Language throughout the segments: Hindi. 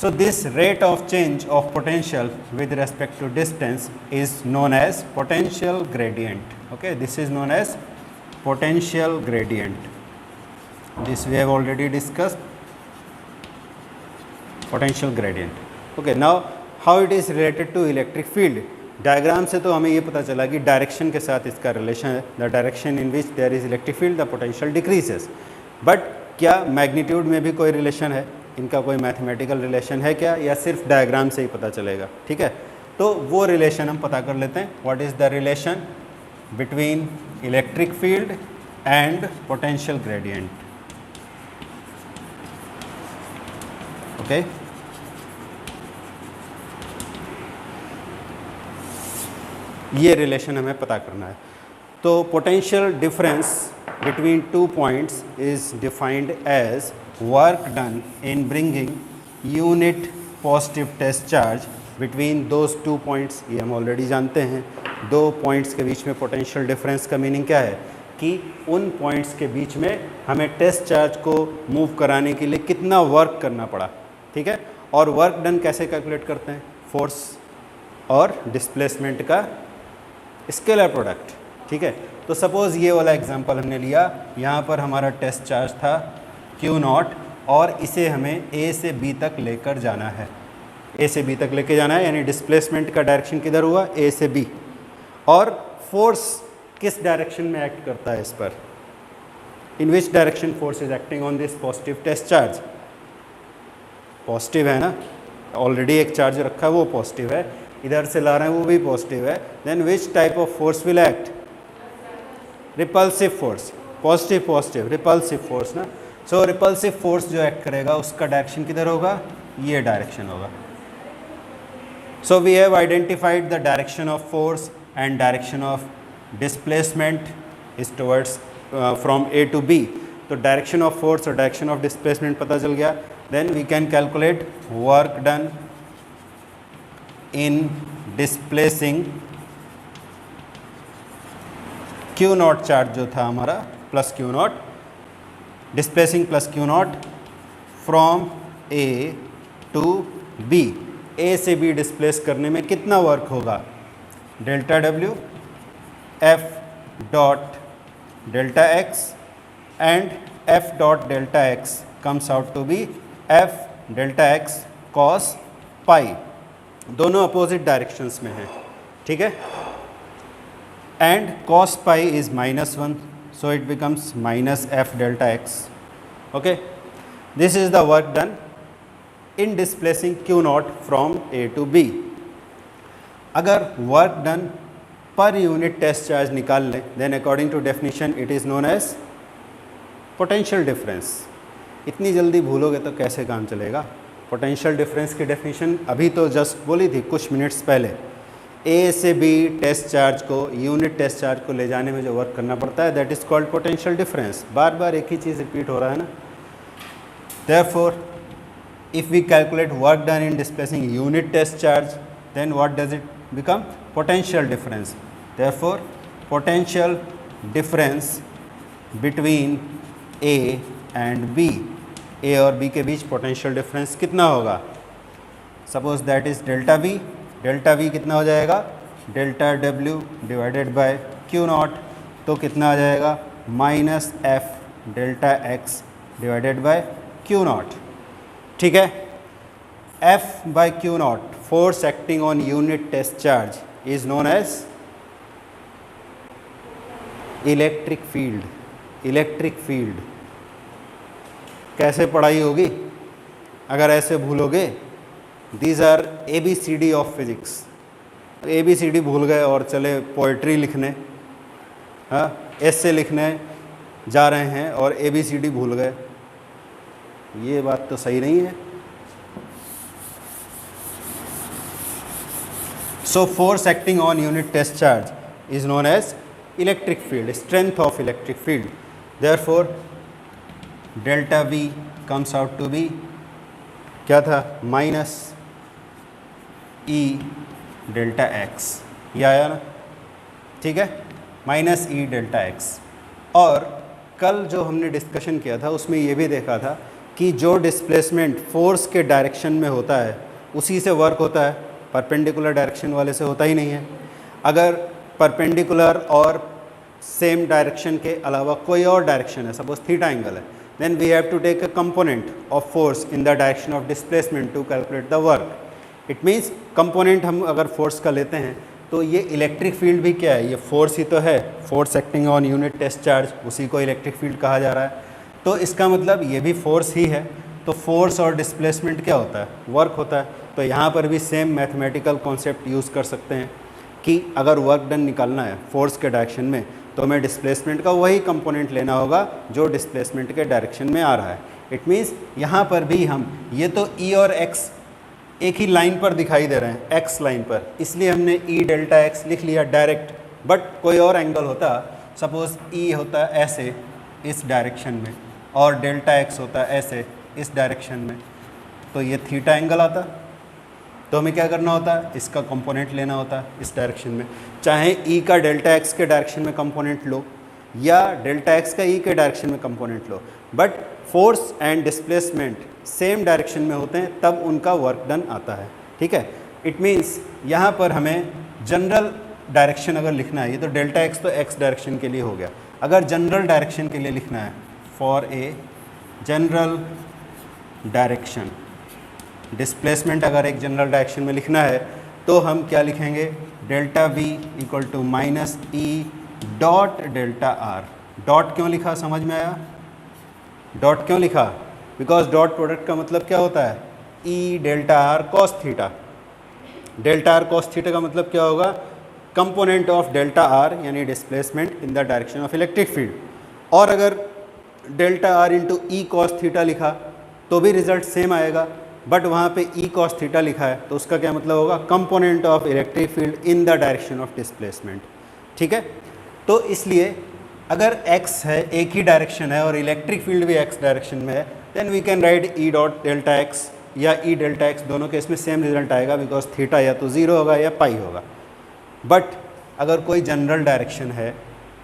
So this rate of change of potential with respect to distance is known as potential gradient. Okay, this is known as potential gradient. This we have already discussed, potential gradient. Okay, now how it is related to electric field. Diagram से तो हमें ये पता चला कि डायरेक्शन के साथ इसका रिलेशन है. The direction in which there is electric field the potential decreases. But क्या मैग्नीट्यूड में भी कोई रिलेशन है, इनका कोई मैथमेटिकल रिलेशन है क्या, या सिर्फ डायग्राम से ही पता चलेगा? ठीक है, तो वो रिलेशन हम पता कर लेते हैं. What is the relation between electric field and potential gradient? Okay, ये रिलेशन हमें पता करना है. तो potential difference between two points is defined as work done in bringing unit positive test charge between those two points. ये हम ऑलरेडी जानते हैं. दो पॉइंट्स के बीच में पोटेंशियल डिफरेंस का मीनिंग क्या है कि उन पॉइंट्स के बीच में हमें टेस्ट चार्ज को मूव कराने के लिए कितना वर्क करना पड़ा. ठीक है, और वर्क डन कैसे कैलकुलेट करते हैं? फोर्स और डिस्प्लेसमेंट का स्केलर प्रोडक्ट. ठीक है, तो सपोज़ ये वाला एग्जांपल हमने लिया. यहाँ पर हमारा टेस्ट चार्ज था Q0 और इसे हमें A से B तक लेकर जाना है. A से B तक लेकर जाना है, यानी डिस्प्लेसमेंट का डायरेक्शन किधर हुआ? A से B. और फोर्स किस डायरेक्शन में एक्ट करता है इस पर? In which direction force is acting on this positive test charge? Positive है ना, ऑलरेडी एक चार्ज रखा है वो पॉजिटिव है, इधर से ला रहे हैं वो भी पॉजिटिव है. Then which type of force will act? Repulsive force. Positive positive repulsive force ना. सो रिपल्सिव फोर्स जो एक्ट करेगा उसका डायरेक्शन किधर होगा? ये डायरेक्शन होगा. So we have identified the direction of force and direction of displacement is towards from A to B. तो डायरेक्शन ऑफ फोर्स और डायरेक्शन ऑफ डिस्प्लेसमेंट पता चल गया. Then we can calculate work done in displacing Q0 charge जो था हमारा plus Q0, displacing plus Q0 from A to B. A से B डिस्प्लेस करने में कितना वर्क होगा? Delta W F dot delta X and F dot delta X comes out to be F delta X cos पाई. दोनों अपोजिट डायरेक्शंस में हैं. ठीक है, and cos pi is -1, so it becomes minus F delta X. Okay, this is the work done in displacing Q0 from A to B. अगर वर्क डन पर यूनिट टेस्ट चार्ज निकाल लें, then according to definition it is known as potential difference. इतनी जल्दी भूलोगे तो कैसे काम चलेगा? पोटेंशियल डिफरेंस की डेफिनेशन अभी तो जस्ट बोली थी कुछ मिनट्स पहले. A से B टेस्ट चार्ज को, यूनिट टेस्ट चार्ज को ले जाने में जो वर्क करना पड़ता है that is called potential difference. बार बार एक ही चीज़ रिपीट हो रहा है ना. Therefore if we calculate work done in displacing unit test charge, then what does it become? Potential difference. Therefore potential difference between A and B, A और B के बीच पोटेंशियल डिफरेंस कितना होगा? Suppose that is delta V. Delta V कितना हो जाएगा? Delta W divided by Q0. तो कितना आ जाएगा? Minus F delta X divided by Q0. ठीक है, F बाय Q0 force acting on unit test charge is known as electric field. Electric field कैसे पढ़ाई होगी अगर ऐसे भूलोगे? These are ABCD of physics. ABCD भूल गए और चले पोइट्री लिखने, हाँ ऐसे लिखने जा रहे हैं और ABCD भूल गए. ये बात तो सही नहीं है. So force acting on unit test charge is known as electric field, strength of electric field. Therefore delta V comes out to be क्या था? Minus E delta X. ये आया ना. ठीक है, माइनस E डेल्टा X. और कल जो हमने डिस्कशन किया था उसमें ये भी देखा था कि जो डिस्प्लेसमेंट फोर्स के डायरेक्शन में होता है उसी से वर्क होता है, परपेंडिकुलर डायरेक्शन वाले से होता ही नहीं है। अगर परपेंडिकुलर और सेम डायरेक्शन के अलावा कोई और डायरेक्शन है, सपोज थीटा एंगल है, then we have to take a component of force in the direction of displacement to calculate the work. It means component हम अगर फोर्स का लेते हैं तो ये इलेक्ट्रिक फील्ड भी क्या है, ये फोर्स ही तो है, force acting on unit test charge, उसी को इलेक्ट्रिक फील्ड कहा जा रहा है। तो इसका मतलब ये भी फोर्स ही है। तो फोर्स और डिस्प्लेसमेंट क्या होता है, वर्क होता है। तो यहाँ पर भी सेम मैथमेटिकल कॉन्सेप्ट यूज़ कर सकते हैं कि अगर वर्क डन निकालना है फोर्स के डायरेक्शन में तो हमें डिस्प्लेसमेंट का वही कंपोनेंट लेना होगा जो डिस्प्लेसमेंट के डायरेक्शन में आ रहा है। इट मीन्स यहाँ पर भी हम, ये तो ई और एक्स एक ही लाइन पर दिखाई दे रहे हैं, एक्स लाइन पर, इसलिए हमने ई डेल्टा एक्स लिख लिया डायरेक्ट। बट कोई और एंगल होता, सपोज ई होता ऐसे इस डायरेक्शन में और डेल्टा एक्स होता ऐसे इस डायरेक्शन में, तो ये थीटा एंगल आता। तो हमें क्या करना होता है, इसका कंपोनेंट लेना होता है इस डायरेक्शन में। चाहे ई का डेल्टा एक्स के डायरेक्शन में कंपोनेंट लो या डेल्टा एक्स का ई के डायरेक्शन में component low, but force and displacement same direction में होते हैं तब उनका वर्क डन आता है। ठीक है, इट मीन्स यहाँ पर हमें जनरल डायरेक्शन अगर लिखना है, ये तो डेल्टा एक्स तो एक्स डायरेक्शन के लिए हो गया। अगर जनरल डायरेक्शन के लिए लिखना है, for a general direction, displacement अगर एक जनरल डायरेक्शन में लिखना है तो हम क्या लिखेंगे, delta V equal to minus E dot delta R. Dot क्यों लिखा, समझ में आया? डॉट क्यों लिखा? बिकॉज डॉट प्रोडक्ट का मतलब क्या होता है, ई delta R cos theta. Delta R cos theta का मतलब क्या होगा, कंपोनेंट ऑफ डेल्टा आर यानी displacement in the direction of electric field. और अगर delta R into E cos theta लिखा तो भी रिजल्ट सेम आएगा, बट वहाँ पे ई कॉस थीटा लिखा है तो उसका क्या मतलब होगा, component of electric field in the direction of displacement. ठीक है, तो इसलिए अगर x है, एक ही डायरेक्शन है और इलेक्ट्रिक फील्ड भी x डायरेक्शन में है, then we can write E dot delta X या ई डेल्टा एक्स, दोनों के इसमें सेम रिजल्ट आएगा बिकॉज थीटा या तो 0 होगा या पाई होगा। बट अगर कोई जनरल डायरेक्शन है,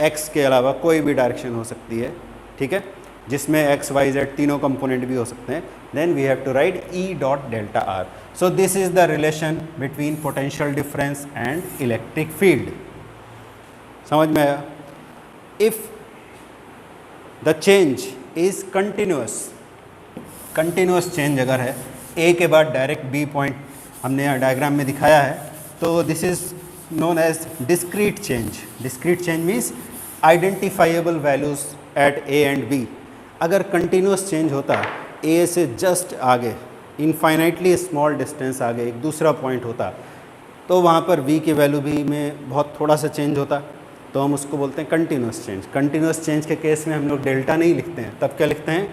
x के अलावा कोई भी डायरेक्शन हो सकती है, ठीक है, जिसमें x, y, z तीनों कंपोनेंट भी हो सकते हैं, then we have to write E dot delta R. So this is the relation between potential difference and electric field. समझ में आया? If the change is continuous, continuous change अगर है, ए के बाद डायरेक्ट बी पॉइंट हमने यहाँ डायग्राम में दिखाया है, तो this is known as discrete change. Discrete change means identifiable values at A and B. अगर कंटिन्यूअस चेंज होता, ए से जस्ट आगे, इनफाइनाइटली स्मॉल डिस्टेंस आगे एक दूसरा पॉइंट होता, तो वहाँ पर v की वैल्यू भी में बहुत थोड़ा सा चेंज होता, तो हम उसको बोलते हैं कंटिन्यूअस चेंज। कंटिन्यूअस चेंज के केस में हम लोग डेल्टा नहीं लिखते हैं, तब क्या लिखते हैं,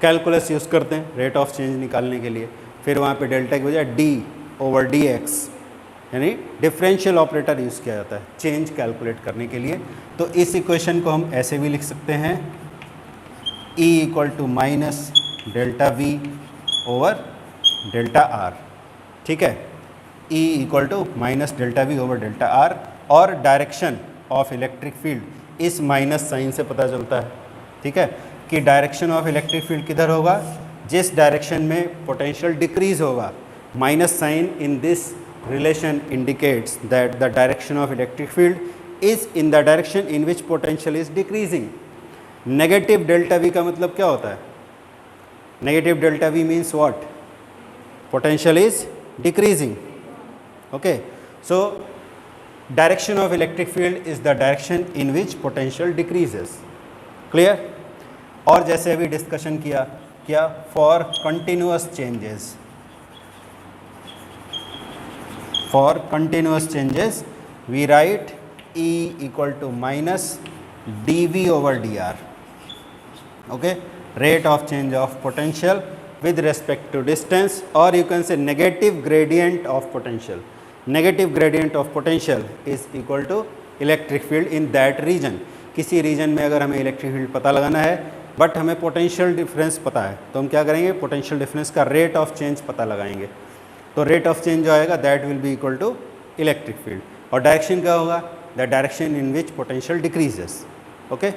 कैलकुलस यूज़ करते हैं रेट ऑफ चेंज निकालने के लिए। फिर वहाँ पे डेल्टा की वजह d ओवर dx यानी डिफरेंशियल ऑपरेटर यूज़ किया जाता है चेंज कैलकुलेट करने के लिए। तो इस इक्वेशन को हम ऐसे भी लिख सकते हैं, E equal to minus delta V over delta R. ठीक है, E equal to minus delta V over delta R, और डायरेक्शन ऑफ इलेक्ट्रिक फील्ड इस माइनस साइन से पता चलता है। ठीक है, कि डायरेक्शन ऑफ इलेक्ट्रिक फील्ड किधर होगा, जिस डायरेक्शन में पोटेंशियल डिक्रीज होगा। Minus sign in this relation indicates that the direction of electric field is in the direction in which potential is decreasing. Negative delta V का मतलब क्या होता है, negative delta V means what, potential is decreasing. Okay, so direction of electric field is the direction in which potential decreases. Clear? और जैसे अभी डिस्कशन किया क्या, for continuous changes, for continuous changes we write E equal to minus dV over dr. Okay, rate of change of potential with respect to distance, or you can say negative gradient of potential. Negative gradient of potential is equal to electric field in that region. किसी रीजन में अगर हमें इलेक्ट्रिक फील्ड पता लगाना है बट हमें पोटेंशियल डिफरेंस पता है, तो हम क्या करेंगे, पोटेंशियल डिफरेंस का रेट ऑफ चेंज पता लगाएंगे। तो रेट ऑफ चेंज जो आएगा that will be equal to electric field, और डायरेक्शन क्या होगा, the direction in which potential decreases. Okay,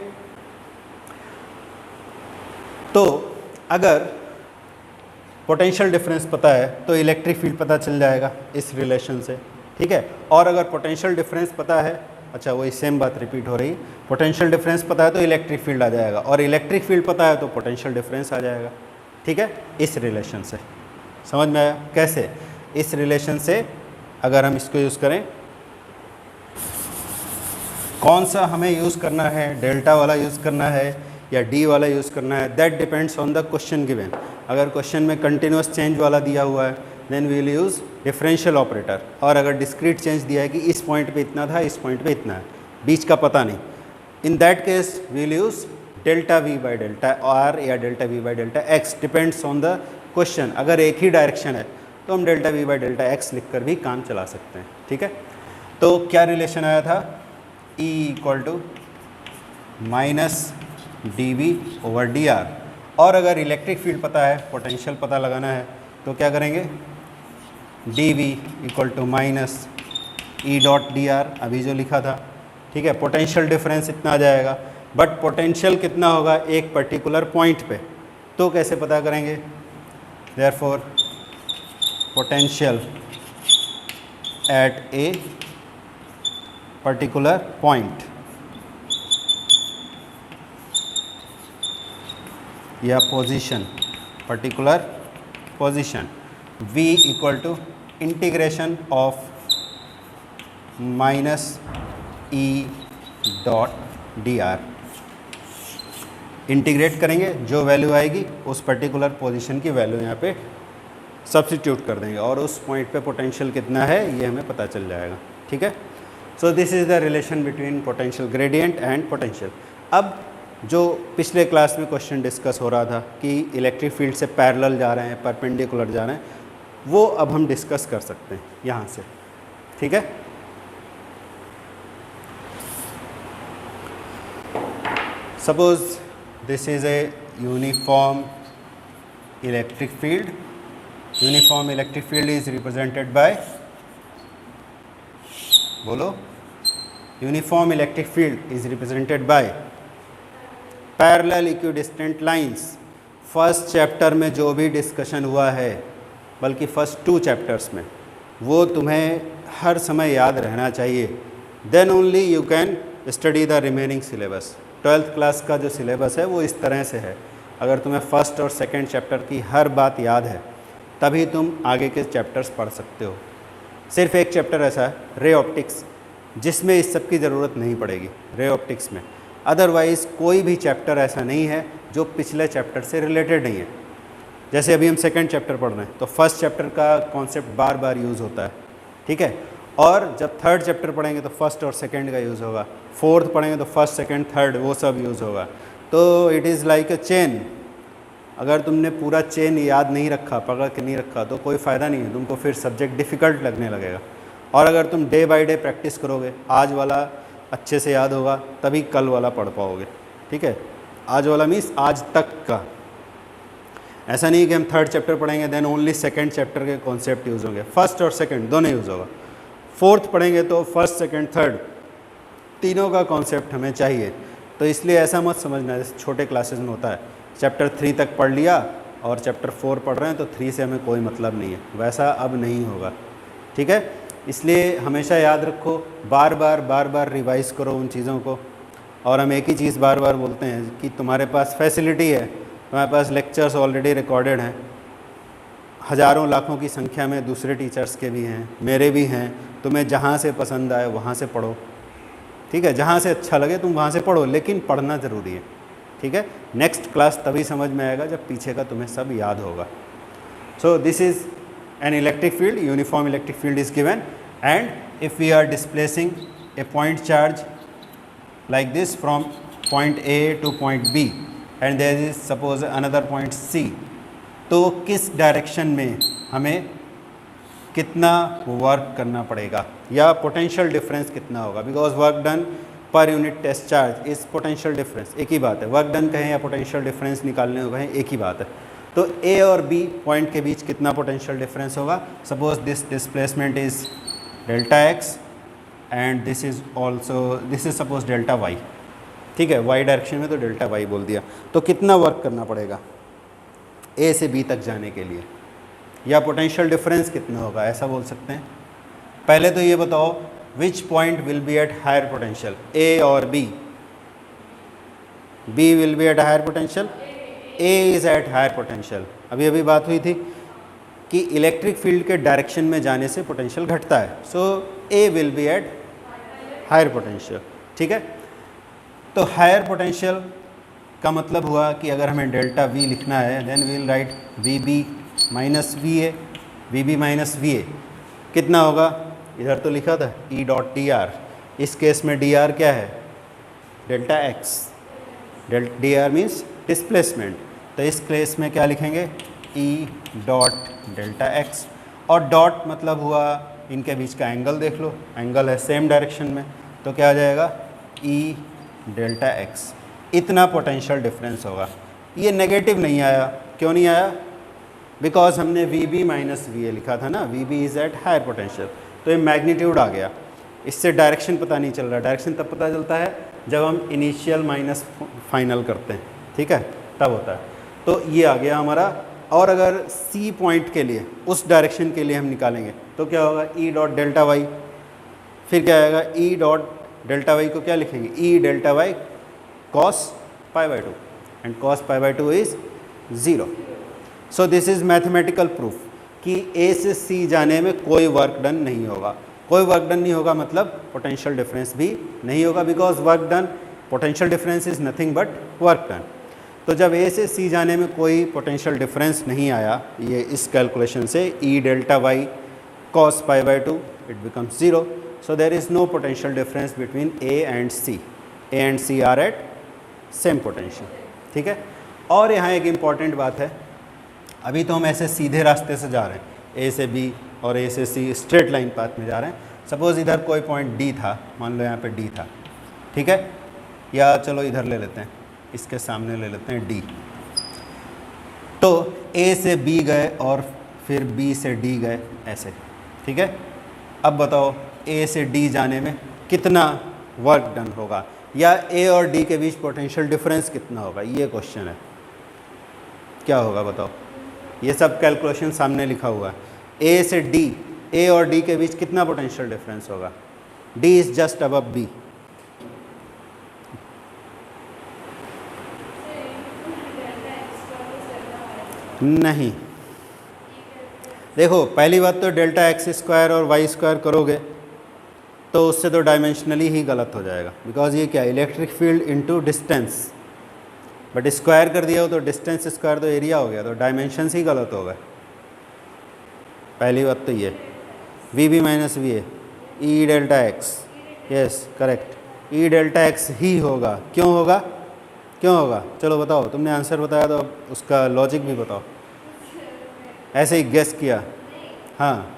तो अगर पोटेंशियल डिफरेंस पता है तो इलेक्ट्रिक फील्ड पता चल जाएगा इस रिलेशन से, ठीक है। और अगर पोटेंशियल डिफरेंस पता है, अच्छा वही सेम बात रिपीट हो रही, पोटेंशियल डिफरेंस पता है तो इलेक्ट्रिक फील्ड आ जाएगा, और इलेक्ट्रिक फील्ड पता है तो पोटेंशियल डिफरेंस आ जाएगा, ठीक है। इस रिलेशन से समझ में आया कैसे? इस रिलेशन से अगर हम इसको यूज़ करें, कौन सा हमें यूज़ करना है, डेल्टा वाला यूज़ करना है या डी वाला यूज़ करना है, that depends on the question given. अगर क्वेश्चन में कंटिन्यूस चेंज वाला दिया हुआ है then we will use differential operator, और अगर डिस्क्रीट चेंज दिया है कि इस पॉइंट पे इतना था, इस पॉइंट पे इतना है, बीच का पता नहीं, in that case we will use delta V by delta R या delta V by delta X, depends on the question. अगर एक ही डायरेक्शन है तो हम delta V by delta X लिख कर भी काम चला सकते हैं, ठीक है। तो क्या रिलेशन आया था, E equal to minus D V over D R, और अगर इलेक्ट्रिक फील्ड पता है, पोटेंशियल पता लगाना है, तो क्या करेंगे, D V equal to minus E dot D R, अभी जो लिखा था, ठीक है। पोटेंशियल डिफरेंस इतना आ जाएगा, बट पोटेंशियल कितना होगा एक पर्टिकुलर पॉइंट पे, तो कैसे पता करेंगे, therefore potential at a particular point या position, particular position, v equal to integration of minus E dot D R. Integrate करेंगे, जो वैल्यू आएगी उस पर्टिकुलर पोजीशन की वैल्यू यहाँ पे सब्स्टिट्यूट कर देंगे, और उस पॉइंट पे पोटेंशियल कितना है ये हमें पता चल जाएगा, ठीक है। सो this is the relation between potential gradient and potential. अब जो पिछले क्लास में क्वेश्चन डिस्कस हो रहा था कि इलेक्ट्रिक फील्ड से पैरेलल जा रहे हैं, परपेंडिकुलर जा रहे हैं, वो अब हम डिस्कस कर सकते हैं यहाँ से, ठीक है। Suppose this is a uniform electric field, uniform electric field is represented by, बोलो, uniform electric field is represented by parallel equidistant lines. First chapter में जो भी डिस्कशन हुआ है, बल्कि फर्स्ट 2 चैप्टर्स में, वो तुम्हें हर समय याद रहना चाहिए, then only you can study the remaining syllabus. 12th class का जो सिलेबस है वो इस तरह से है, अगर तुम्हें फर्स्ट और सेकंड चैप्टर की हर बात याद है तभी तुम आगे के चैप्टर्स पढ़ सकते हो। सिर्फ एक चैप्टर ऐसा है, रे ऑप्टिक्स, जिसमें इस सब की ज़रूरत नहीं पड़ेगी रे ऑप्टिक्स में। अदरवाइज़ कोई भी चैप्टर ऐसा नहीं है जो पिछले चैप्टर से रिलेटेड नहीं है। जैसे अभी हम सेकंड चैप्टर पढ़ रहे हैं तो फर्स्ट चैप्टर का कॉन्सेप्ट बार बार यूज़ होता है, ठीक है। और जब थर्ड चैप्टर पढ़ेंगे तो फर्स्ट और सेकंड का यूज़ होगा, फोर्थ पढ़ेंगे तो फर्स्ट सेकंड थर्ड वो सब यूज़ होगा। तो it is like a chain, अगर तुमने पूरा चेन याद नहीं रखा, पकड़ के नहीं रखा, तो कोई फ़ायदा नहीं है, तुमको फिर सब्जेक्ट डिफ़िकल्ट लगने लगेगा। और अगर तुम डे बाय डे प्रैक्टिस करोगे, आज वाला अच्छे से याद होगा तभी कल वाला पढ़ पाओगे, ठीक है। आज वाला मीन्स आज तक का, ऐसा नहीं कि हम थर्ड चैप्टर पढ़ेंगे देन ओनली सेकंड चैप्टर के कॉन्सेप्ट यूज़ होंगे, फर्स्ट और सेकंड दोनों यूज़ होगा। फोर्थ पढ़ेंगे तो फर्स्ट सेकंड थर्ड तीनों का कॉन्सेप्ट हमें चाहिए। तो इसलिए ऐसा मत समझना जैसे छोटे क्लासेस में होता है, चैप्टर 3 तक पढ़ लिया और चैप्टर 4 पढ़ रहे हैं तो 3 से हमें कोई मतलब नहीं है, वैसा अब नहीं होगा, ठीक है। इसलिए हमेशा याद रखो, बार बार रिवाइज़ करो उन चीज़ों को। और हम एक ही चीज़ बार बार बोलते हैं कि तुम्हारे पास फैसिलिटी है, तुम्हारे पास लेक्चर्स ऑलरेडी रिकॉर्डेड हैं, हज़ारों लाखों की संख्या में दूसरे टीचर्स के भी हैं, मेरे भी हैं, तुम्हें जहाँ से पसंद आए वहाँ से पढ़ो, ठीक है। जहाँ से अच्छा लगे तुम वहाँ से पढ़ो, लेकिन पढ़ना ज़रूरी है, ठीक है। नेक्स्ट क्लास तभी समझ में आएगा जब पीछे का तुम्हें सब याद होगा। सो this is an electric field, uniform electric field is given, and if we are displacing a point charge like this from point A to point B and there is suppose another point C, तो किस डायरेक्शन में हमें कितना वर्क करना पड़ेगा या पोटेंशियल डिफरेंस कितना होगा, बिकॉज वर्क डन पर यूनिट टेस्ट चार्ज इस पोटेंशियल डिफरेंस एक ही बात है, वर्क डन कहें या पोटेंशियल डिफरेंस निकालने को कहें एक ही बात है। तो ए और बी पॉइंट के बीच कितना पोटेंशियल डिफरेंस होगा, suppose this displacement is delta X and this is suppose delta Y, ठीक है। वाई डायरेक्शन में तो डेल्टा वाई बोल दिया, तो कितना वर्क करना पड़ेगा ए से बी तक जाने के लिए। या पोटेंशियल डिफरेंस कितना होगा, ऐसा बोल सकते हैं। पहले तो ये बताओ which point will be at higher potential, A और B. B will be at higher potential, A is at higher potential. अभी अभी बात हुई थी कि इलेक्ट्रिक फील्ड के डायरेक्शन में जाने से पोटेंशियल घटता है, so A will be at higher potential. ठीक है, तो हायर पोटेंशियल का मतलब हुआ कि अगर हमें डेल्टा वी लिखना है then we will write V B minus V A, V B minus V A कितना होगा, इधर तो लिखा था ई डॉट डी आर, इस केस में डी आर क्या है, delta X, D R means displacement, तो इस केस में क्या लिखेंगे ई डॉट डेल्टा एक्स, और डॉट मतलब हुआ इनके बीच का एंगल देख लो, एंगल है सेम डायरेक्शन में, तो क्या आ जाएगा ई डेल्टा एक्स। इतना पोटेंशियल डिफरेंस होगा। ये नेगेटिव नहीं आया, क्यों नहीं आया, बिकॉज हमने V B minus V A लिखा था ना, V B is at higher potential, तो ये मैग्नीट्यूड आ गया। इससे डायरेक्शन पता नहीं चल रहा, डायरेक्शन तब पता चलता है जब हम इनिशियल माइनस फाइनल करते हैं, ठीक है, तब होता है। तो ये आ गया हमारा। और अगर सी पॉइंट के लिए उस डायरेक्शन के लिए हम निकालेंगे तो क्या होगा, ई डॉट डेल्टा वाई, फिर क्या आएगा ई डॉट डेल्टा वाई को क्या लिखेंगे, E delta Y cos pi by two, and cos pi by two is 0। So this is mathematical proof कि ए से सी जाने में कोई वर्क डन नहीं होगा। कोई वर्क डन नहीं होगा मतलब पोटेंशियल डिफरेंस भी नहीं होगा, because work done, potential difference is nothing but work done. तो जब ए से सी जाने में कोई पोटेंशियल डिफरेंस नहीं आया, ये इस कैलकुलेशन से E delta Y cos pi by 2 it becomes 0, so there is no potential difference between A and C. A and C are at same potential, ठीक है। और यहाँ एक इम्पॉर्टेंट बात है, अभी तो हम ऐसे सीधे रास्ते से जा रहे हैं, A से B और A से C स्ट्रेट लाइन पाथ में जा रहे हैं। सपोज़ इधर कोई पॉइंट D था, मान लो यहाँ पे D था, ठीक है, या चलो इधर ले लेते हैं, इसके सामने ले लेते हैं D। तो A से B गए और फिर B से D गए, ऐसे, ठीक है। अब बताओ A से D जाने में कितना वर्क डन होगा, या A और D के बीच पोटेंशियल डिफरेंस कितना होगा, ये क्वेश्चन है। क्या होगा बताओ, ये सब कैलकुलेशन सामने लिखा हुआ है। A से D, A और D के बीच कितना पोटेंशियल डिफरेंस होगा, D is just above B। नहीं, देखो पहली बात तो डेल्टा एक्स स्क्वायर और वाई स्क्वायर करोगे तो उससे तो डायमेंशनली ही गलत हो जाएगा, बिकॉज ये क्या, electric field into distance, but square कर दिया हो तो डिस्टेंस स्क्वायर तो एरिया हो गया, तो डायमेंशंस ही गलत हो गए। पहली बात तो ये V B minus V A E delta X, yes correct, E delta X ही होगा। क्यों होगा, क्यों होगा, चलो बताओ, तुमने आंसर बताया तो अब उसका लॉजिक भी बताओ। ऐसे ही गेस किया, हाँ,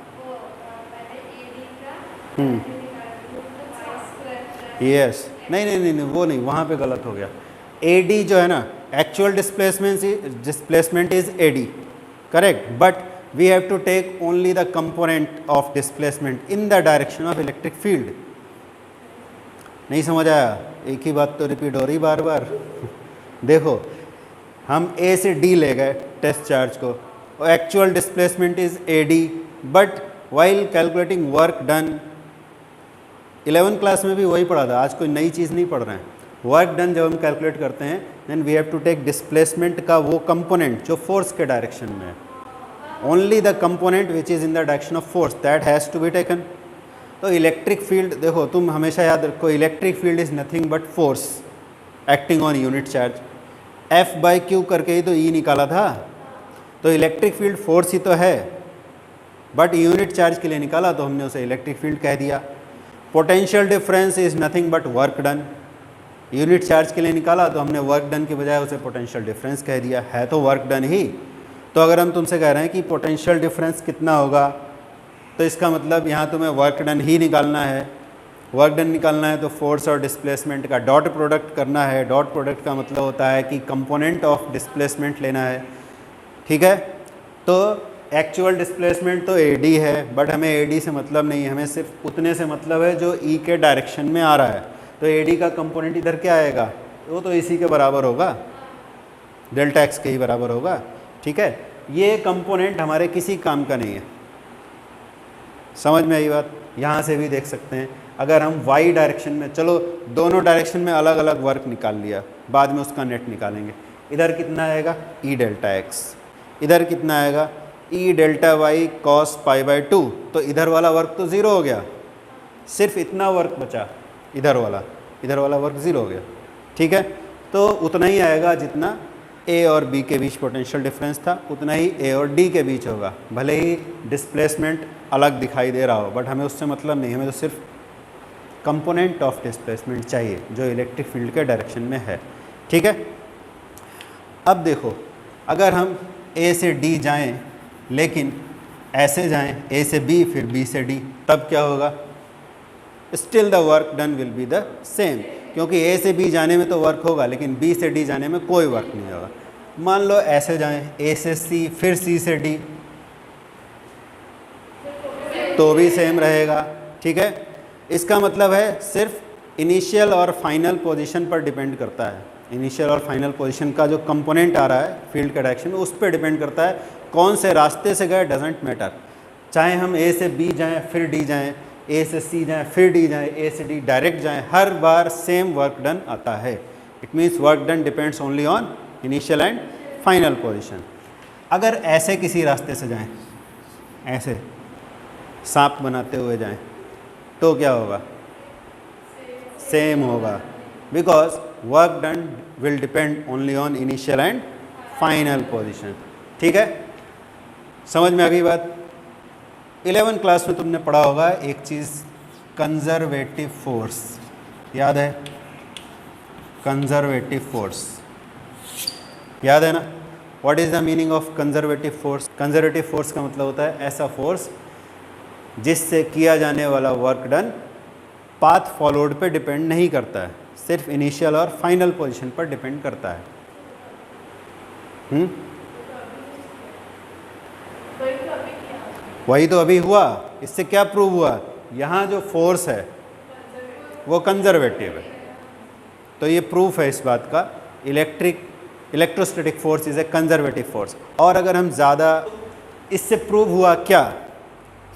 यस, नहीं नहीं नहीं नहीं, वो नहीं, वहाँ पे गलत हो गया। ए डी जो है ना, actual displacement is A D, correct, but we have to take only the component of displacement in the direction of electric field. नहीं समझ आया, एक ही बात तो रिपीट हो रही बार बार। देखो हम ए से डी ले गए टेस्ट चार्ज को, actual displacement is A D, but while calculating work done, 11th class में भी वही पढ़ा था, आज कोई नई चीज़ नहीं पढ़ रहे हैं। वर्क डन जब हम कैलकुलेट करते हैं then we have to take displacement का वो कंपोनेंट जो फोर्स के डायरेक्शन में है, only the component which is in the direction of force that has to be taken. तो इलेक्ट्रिक फील्ड देखो, तुम हमेशा याद रखो, electric field is nothing but force acting on unit charge. F by Q करके ही तो ई निकाला था, तो इलेक्ट्रिक फील्ड फोर्स ही तो है, बट यूनिट चार्ज के लिए निकाला तो हमने उसे इलेक्ट्रिक फील्ड कह दिया। Potential difference is nothing but work done, unit charge के लिए निकाला तो हमने वर्क डन के बजाय उसे पोटेंशियल डिफरेंस कह दिया, है तो वर्क डन ही। तो अगर हम तुमसे कह रहे हैं कि पोटेंशियल डिफरेंस कितना होगा, तो इसका मतलब यहाँ तुम्हें वर्क डन ही निकालना है। वर्क डन निकालना है तो फोर्स और डिस्प्लेसमेंट का डॉट प्रोडक्ट करना है। डॉट प्रोडक्ट का मतलब होता है कि कंपोनेंट ऑफ डिस्प्लेसमेंट लेना है, ठीक है। तो एक्चुअल डिस्प्लेसमेंट तो ए डी है, बट हमें ए डी से मतलब नहीं है, हमें सिर्फ उतने से मतलब है जो ई के डायरेक्शन में आ रहा है। तो ए डी का कंपोनेंट इधर क्या आएगा, वो तो इसी के बराबर होगा, डेल्टा एक्स के ही बराबर होगा, ठीक है। ये कंपोनेंट हमारे किसी काम का नहीं है। समझ में आई बात? यहाँ से भी देख सकते हैं, अगर हम y डायरेक्शन में, चलो दोनों डायरेक्शन में अलग अलग वर्क निकाल लिया, बाद में उसका नेट निकालेंगे। इधर कितना आएगा E डेल्टा x, इधर कितना आएगा E डेल्टा y cos π/2, तो इधर वाला वर्क तो ज़ीरो हो गया, सिर्फ इतना वर्क बचा, इधर वाला वर्क ज़ीरो हो गया। ठीक है, तो उतना ही आएगा जितना A और B के बीच पोटेंशियल डिफरेंस था, उतना ही A और D के बीच होगा। भले ही डिस्प्लेसमेंट अलग दिखाई दे रहा हो, बट हमें उससे मतलब नहीं, हमें तो सिर्फ कंपोनेंट ऑफ डिस्प्लेसमेंट चाहिए जो इलेक्ट्रिक फील्ड के डायरेक्शन में है। ठीक है, अब देखो, अगर हम A से D जाएं लेकिन ऐसे जाएं, A से B फिर B से D, तब क्या होगा? Still the work done will be the same, क्योंकि A से B जाने में तो वर्क होगा लेकिन B से D जाने में कोई वर्क नहीं होगा। मान लो ऐसे जाएं, A से C फिर C से D, तो भी सेम रहेगा। ठीक है, इसका मतलब है सिर्फ इनिशियल और फाइनल पोजीशन पर डिपेंड करता है। इनिशियल और फाइनल पोजीशन का जो कंपोनेंट आ रहा है फील्ड के डायरेक्शन में, उस पर डिपेंड करता है। कौन से रास्ते से गए डजेंट मैटर, चाहे हम A से B जाएं फिर D जाएं, A से C जाएं फिर D जाएं, A से D डायरेक्ट जाएं, हर बार सेम वर्क डन आता है। It means work done depends only on initial and final position. अगर ऐसे किसी रास्ते से जाएं, ऐसे सांप बनाते हुए जाएं, तो क्या होगा? सेम होगा, because work done will depend only on initial and final position. ठीक है, समझ में आ गई बात? 11th क्लास में तुमने पढ़ा होगा एक चीज़, कंजर्वेटिव फोर्स, याद है? कंजर्वेटिव फोर्स याद है ना? What is the meaning of conservative force? Conservative force का मतलब होता है ऐसा फोर्स जिससे किया जाने वाला वर्क डन पाथ फॉलोड पे डिपेंड नहीं करता है, सिर्फ इनिशियल और फाइनल पोजीशन पर डिपेंड करता है। वही तो अभी हुआ। इससे क्या प्रूव हुआ? यहाँ जो फोर्स है वो कंजर्वेटिव है, तो ये प्रूफ है इस बात का, electrostatic force is a conservative force. और अगर हम ज़्यादा, इससे प्रूव हुआ क्या?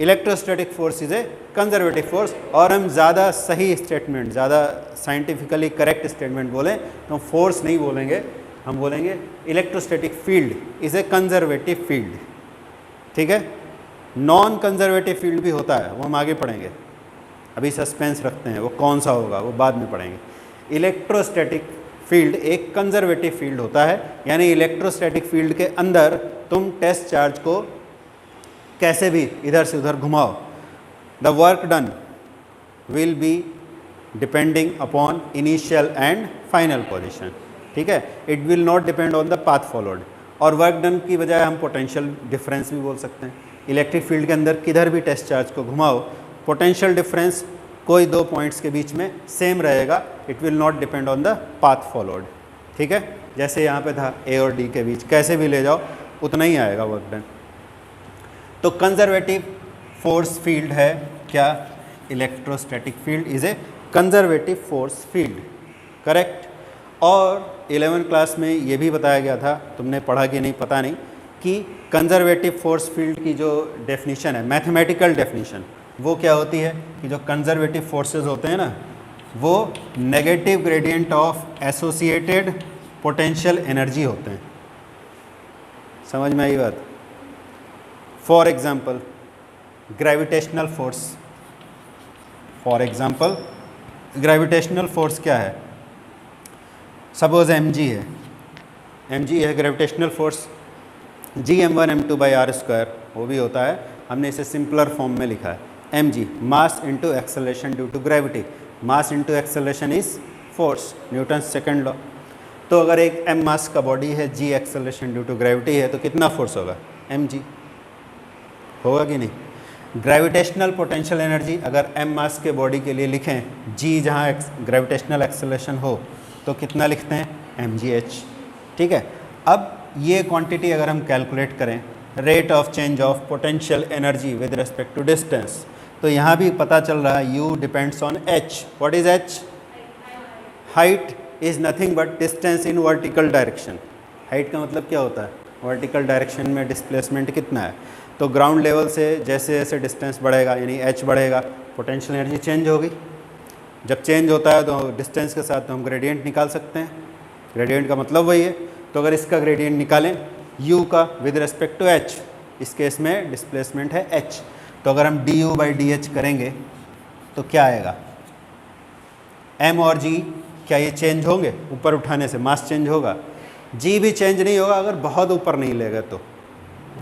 Electrostatic force is a conservative force. और हम ज़्यादा सही स्टेटमेंट, ज़्यादा साइंटिफिकली करेक्ट स्टेटमेंट बोलें तो फोर्स नहीं बोलेंगे, हम बोलेंगे electrostatic field is a conservative field. ठीक है, नॉन कंजर्वेटिव फील्ड भी होता है, वो हम आगे पढ़ेंगे, अभी सस्पेंस रखते हैं, वो कौन सा होगा वो बाद में पढ़ेंगे। इलेक्ट्रोस्टैटिक फील्ड एक कंजर्वेटिव फील्ड होता है, यानी इलेक्ट्रोस्टैटिक फील्ड के अंदर तुम टेस्ट चार्ज को कैसे भी इधर से उधर घुमाओ, the work done will be depending upon initial and final position. ठीक है, it will not depend on the path followed. और वर्क डन की बजाय हम पोटेंशियल डिफरेंस भी बोल सकते हैं। इलेक्ट्रिक फील्ड के अंदर किधर भी टेस्ट चार्ज को घुमाओ, पोटेंशियल डिफरेंस कोई दो पॉइंट्स के बीच में सेम रहेगा, it will not depend on the path followed. ठीक है, जैसे यहाँ पे था A और D के बीच, कैसे भी ले जाओ उतना ही आएगा वर्क डन। तो कंजर्वेटिव फोर्स फील्ड है क्या? Electrostatic field is a conservative force field, correct. और 11th क्लास में ये भी बताया गया था, तुमने पढ़ा कि नहीं पता नहीं, कि कंजर्वेटिव फोर्स फील्ड की जो डेफिनेशन है, मैथमेटिकल डेफिनेशन, वो क्या होती है कि जो कंजर्वेटिव फोर्सेस होते हैं ना, वो negative gradient of associated potential energy होते हैं। समझ में आई बात? For example gravitational force, for example gravitational force क्या है? सपोज mg है, mg है gravitational force, gm1 m2 by r², वो भी होता है, हमने इसे सिंपलर फॉर्म में लिखा है mg, mass into acceleration due to gravity. Mass into acceleration is force, Newton second law. तो अगर एक m मास का बॉडी है, g acceleration due to gravity है, तो कितना फोर्स होगा? mg होगा कि नहीं? ग्रेविटेशनल पोटेंशियल एनर्जी अगर m मास के बॉडी के लिए लिखें, g जहाँ ग्रेविटेशनल एक्सेलरेशन हो, तो कितना लिखते हैं? mgh। ठीक है, अब ये क्वांटिटी अगर हम कैलकुलेट करें, rate of change of potential energy with respect to distance, तो यहाँ भी पता चल रहा है u depends on h। What is h? Height is nothing but distance in vertical direction. Height का मतलब क्या होता है? वर्टिकल डायरेक्शन में डिस्प्लेसमेंट कितना है। तो ग्राउंड लेवल से जैसे जैसे डिस्टेंस बढ़ेगा यानी h बढ़ेगा, पोटेंशियल एनर्जी चेंज होगी। जब चेंज होता है तो डिस्टेंस के साथ तो हम ग्रेडियंट निकाल सकते हैं। ग्रेडियंट का मतलब वही है। तो अगर इसका ग्रेडियंट निकालें u का विद रिस्पेक्ट टू h, इस केस में डिस्प्लेसमेंट है h, तो अगर हम du/dh करेंगे तो क्या आएगा, m और g क्या ये चेंज होंगे ऊपर उठाने से, मास चेंज होगा। g भी चेंज नहीं होगा अगर बहुत ऊपर नहीं लेगा तो,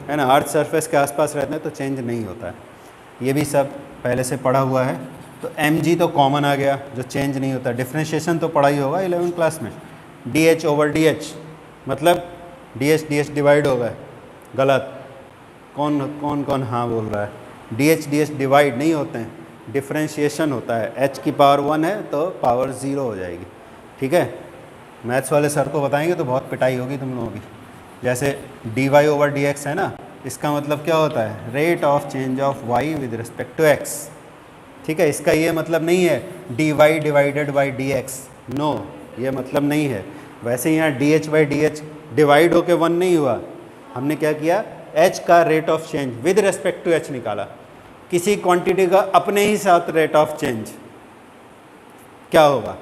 है ना, अर्थ सरफेस के आसपास रहते हैं तो चेंज नहीं होता है। ये भी सब पहले से पढ़ा हुआ है। तो mg तो कॉमन आ गया जो चेंज नहीं होता। डिफ्रेंशिएशन तो पढ़ा ही होगा 11th क्लास में, dh/dh मतलब dh डिवाइड होगा। गलत, कौन कौन कौन हाँ बोल रहा है। dh डिवाइड नहीं होते हैं, डिफ्रेंशिएशन होता है। h की पावर 1 है तो पावर 0 हो जाएगी। ठीक है, मैथ्स वाले सर को बताएंगे तो बहुत पिटाई होगी तुम लोगों की। जैसे dy/dx है ना, इसका मतलब क्या होता है, rate of change of y with respect to x। ठीक है, इसका ये मतलब नहीं है dy/dx, नो, ये मतलब नहीं है। वैसे यहाँ dh/dh डिवाइड होके 1 नहीं हुआ, हमने क्या किया, h का rate of change with respect to h निकाला। किसी क्वांटिटी का अपने ही साथ रेट ऑफ चेंज क्या होगा,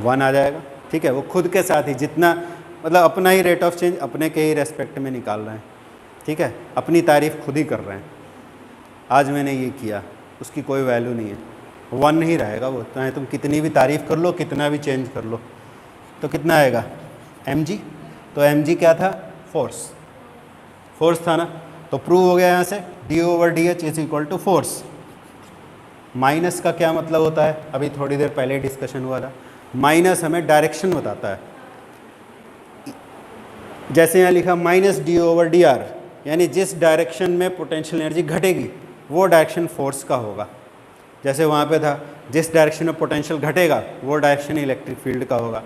1 आ जाएगा। ठीक है, वो खुद के साथ ही जितना, मतलब अपना ही रेट ऑफ चेंज अपने के ही रेस्पेक्ट में निकाल रहे हैं। ठीक है, अपनी तारीफ खुद ही कर रहे हैं। आज मैंने ये किया, उसकी कोई वैल्यू नहीं है, 1 नहीं रहेगा वो, चाहे तुम कितनी भी तारीफ़ कर लो, कितना भी चेंज कर लो। तो कितना आएगा, mg। तो mg क्या था, फोर्स था ना। तो प्रूव हो गया यहाँ से du/dh is equal to force. Minus का क्या मतलब होता है, अभी थोड़ी देर पहले डिस्कशन हुआ था। माइनस हमें डायरेक्शन बताता है। जैसे यहाँ लिखा -du/dr, यानी जिस डायरेक्शन में पोटेंशियल एनर्जी घटेगी वो डायरेक्शन फोर्स का होगा। जैसे वहाँ पे था जिस डायरेक्शन में पोटेंशियल घटेगा वो डायरेक्शन इलेक्ट्रिक फील्ड का होगा।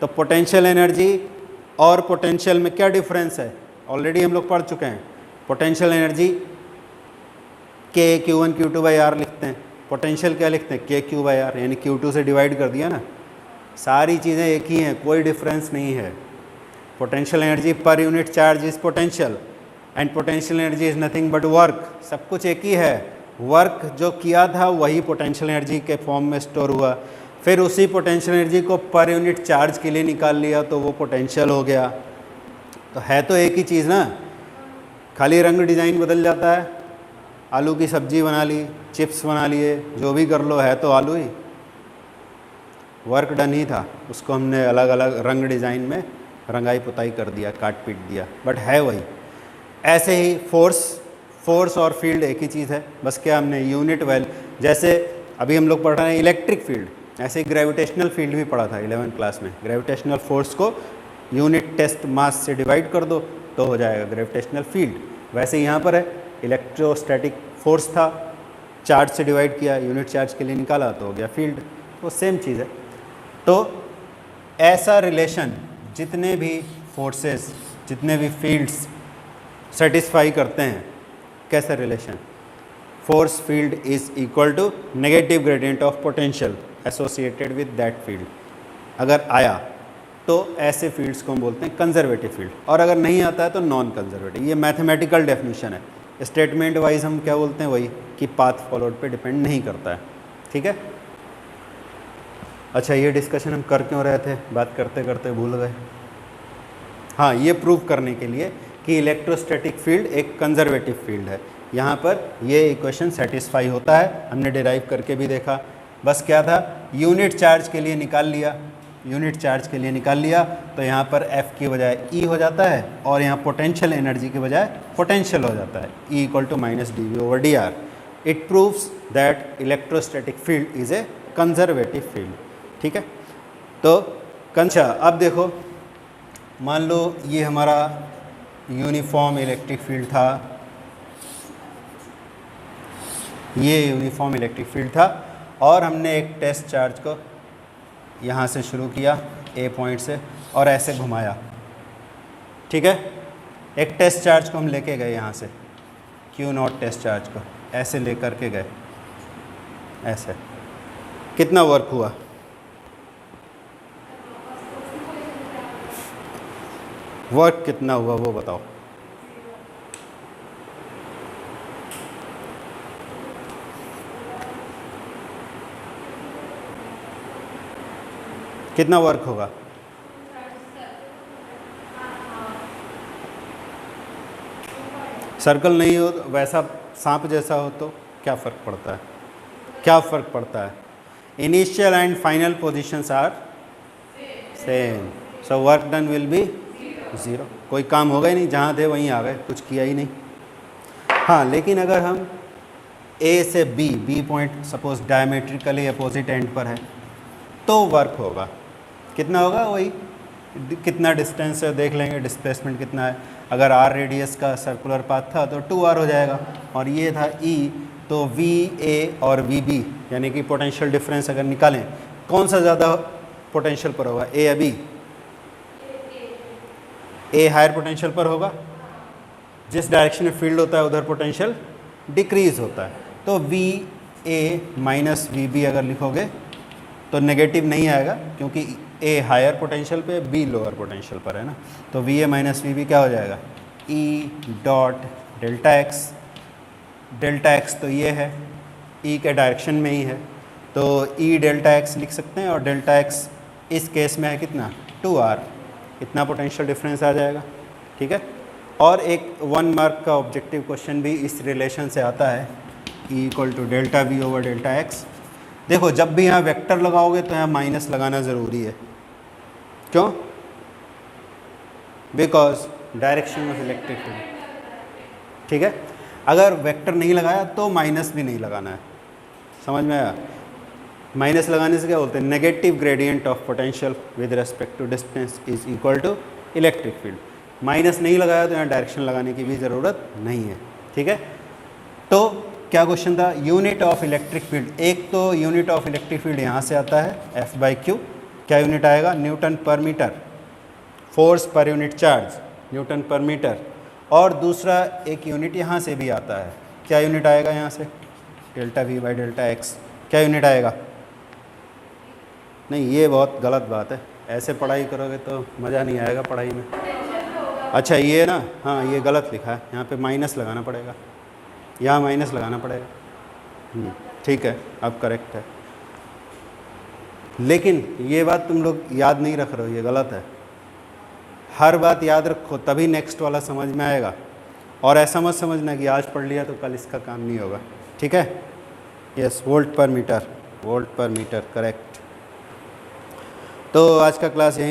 तो पोटेंशियल एनर्जी और पोटेंशियल में क्या डिफरेंस है, ऑलरेडी हम लोग पढ़ चुके हैं। Potential energy k q1 q2/r लिखते हैं, पोटेंशियल क्या लिखते हैं, k q/r, यानी q2 से डिवाइड कर दिया ना। सारी चीज़ें एक ही हैं, कोई डिफरेंस नहीं है। पोटेंशियल एनर्जी पर unit charge is potential and potential energy is nothing but work, सब कुछ एक ही है। वर्क जो किया था वही पोटेंशियल एनर्जी के फॉर्म में स्टोर हुआ, फिर उसी पोटेंशियल एनर्जी को पर यूनिट चार्ज के लिए निकाल लिया तो वो पोटेंशियल हो गया। तो है तो एक ही चीज़ ना, खाली रंग डिज़ाइन बदल जाता है। आलू की सब्जी बना ली, चिप्स बना लिए, जो भी कर लो, है तो आलू ही। वर्क डन ही था, उसको हमने अलग अलग रंग डिज़ाइन में रंगाई पुताई कर दिया, काट पीट दिया, बट है वही। ऐसे ही फोर्स और फील्ड एक ही चीज़ है, बस क्या हमने यूनिट जैसे अभी हम लोग पढ़ रहे हैं इलेक्ट्रिक फील्ड, ऐसे ही ग्रेविटेशनल फील्ड भी पढ़ा था 11th क्लास में। ग्रेविटेशनल फोर्स को यूनिट टेस्ट मास से डिवाइड कर दो तो हो जाएगा ग्रेविटेशनल फील्ड। वैसे यहाँ पर है इलेक्ट्रोस्टैटिक फोर्स था, चार्ज से डिवाइड किया, यूनिट चार्ज के लिए निकाला तो हो गया फील्ड। तो सेम चीज़ है। तो ऐसा रिलेशन जितने भी फोर्सेस, जितने भी फील्ड्स सेटिस्फाई करते हैं, कैसा relation, force field is equal to negative gradient of potential associated with that field. अगर आया तो ऐसे फील्ड्स को हम बोलते हैं कंजर्वेटिव फील्ड, और अगर नहीं आता है तो नॉन कंजर्वेटिव। ये मैथमेटिकल डेफिनेशन है। स्टेटमेंट वाइज हम क्या बोलते हैं, वही कि पाथ फॉलोड पे डिपेंड नहीं करता है। ठीक है, अच्छा ये डिस्कशन हम कर क्यों रहे थे, बात करते करते भूल गए। हाँ, ये प्रूव करने के लिए कि इलेक्ट्रोस्टैटिक फील्ड एक कंजर्वेटिव फील्ड है। यहाँ पर ये इक्वेशन सेटिस्फाई होता है, हमने डिराइव करके भी देखा। बस क्या था, यूनिट चार्ज के लिए निकाल लिया, यूनिट चार्ज के लिए निकाल लिया तो यहाँ पर F की बजाय E हो जाता है, और यहाँ पोटेंशियल एनर्जी की बजाय पोटेंशियल हो जाता है, E = -dV/dr। It proves that electrostatic field is a conservative field. ठीक है, तो कंचा अब देखो, मान लो ये हमारा यूनिफॉर्म इलेक्ट्रिक फील्ड था, ये यूनिफॉर्म इलेक्ट्रिक फील्ड था, और हमने एक टेस्ट चार्ज को यहाँ से शुरू किया A पॉइंट से और ऐसे घुमाया। ठीक है, एक टेस्ट चार्ज को हम लेके गए यहाँ से, Q0 टेस्ट चार्ज को ऐसे लेकर के गए, ऐसे कितना वर्क हुआ, वर्क कितना हुआ वो बताओ। कितना वर्क होगा? सर्कल नहीं हो तो वैसा सांप जैसा हो तो क्या फ़र्क पड़ता है? क्या फ़र्क पड़ता है? Initial and final positions are same, so work done will be zero. कोई काम होगा ही नहीं, जहाँ थे वहीं आ गए, कुछ किया ही नहीं। हाँ, लेकिन अगर हम ए से B point suppose diametrically opposite end पर है तो वर्क होगा। कितना होगा? वही कितना डिस्टेंस है देख लेंगे, डिस्प्लेसमेंट कितना है। अगर आर रेडियस का सर्कुलर पाथ था तो 2r हो जाएगा, और ये था ई, तो वी ए और वी बी यानी कि पोटेंशियल डिफरेंस अगर निकालें, कौन सा ज़्यादा पोटेंशियल पर होगा, ए या बी? ए हायर पोटेंशियल पर होगा। जिस डायरेक्शन में फील्ड होता है उधर पोटेंशियल डिक्रीज होता है। तो V A minus V B अगर लिखोगे तो नेगेटिव नहीं आएगा, क्योंकि ए हायर पोटेंशियल पे, बी लोअर पोटेंशियल पर है ना। तो V A minus V B क्या हो जाएगा? E dot delta X. Delta X तो ये है, ई के डायरेक्शन में ही है, तो ई डेल्टा एक्स लिख सकते हैं, और डेल्टा एक्स इस केस में है कितना? 2r। इतना पोटेंशियल डिफरेंस आ जाएगा। ठीक है। और एक 1 मार्क का ऑब्जेक्टिव क्वेश्चन भी इस रिलेशन से आता है, E equal to delta V over delta X. देखो, जब भी यहाँ वेक्टर लगाओगे तो यहाँ माइनस लगाना ज़रूरी है। क्यों? Because direction of electric field. ठीक है। अगर वेक्टर नहीं लगाया तो माइनस भी नहीं लगाना है। समझ में आया? माइनस लगाने से क्या बोलते हैं? Negative gradient of potential with respect to distance is equal to electric field. Minus नहीं लगाया तो यहाँ डायरेक्शन लगाने की भी ज़रूरत नहीं है। ठीक है। तो क्या क्वेश्चन था? Unit of electric field. एक तो यूनिट ऑफ इलेक्ट्रिक फील्ड यहाँ से आता है, F/Q। क्या यूनिट आएगा? न्यूटन पर मीटर। फोर्स पर यूनिट चार्ज, न्यूटन पर मीटर। और दूसरा एक यूनिट यहाँ से भी आता है। क्या यूनिट आएगा यहाँ से? Delta V by delta x. क्या यूनिट आएगा? नहीं, ये बहुत गलत बात है। ऐसे पढ़ाई करोगे तो मज़ा नहीं आएगा पढ़ाई में। अच्छा, ये ना, हाँ ये गलत लिखा है, यहाँ पे माइनस लगाना पड़ेगा, यहाँ माइनस लगाना पड़ेगा। ठीक है, अब करेक्ट है। लेकिन ये बात तुम लोग याद नहीं रख रहे हो, ये गलत है। हर बात याद रखो, तभी नेक्स्ट वाला समझ में आएगा। और ऐसा मत समझना कि आज पढ़ लिया तो कल इसका काम नहीं होगा। ठीक है। यस, वोल्ट पर मीटर, वोल्ट पर मीटर, करेक्ट। तो आज का क्लास यहीं